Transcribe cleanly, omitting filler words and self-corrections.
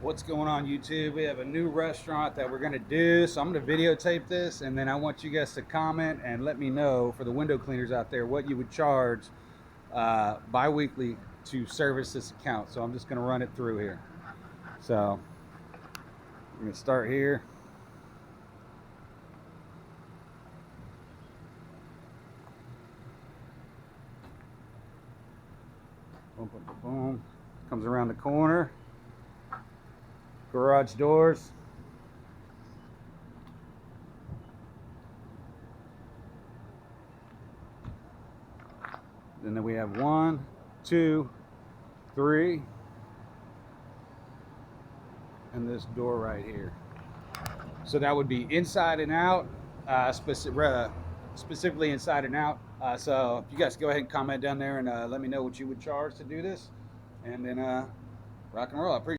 What's going on YouTube? We have a new restaurant that we're gonna do, so I'm gonna videotape this, and then I want you guys to comment and let me know, for the window cleaners out there, what you would charge bi-weekly to service this account. So I'm just gonna run it through here. So I'm gonna start here. Boom, boom, boom, boom. Comes around the corner. Garage doors. And then we have 1, 2, 3, and this door right here. So that would be inside and out, specifically inside and out. So you guys go ahead and comment down there and let me know what you would charge to do this, and then rock and roll. I appreciate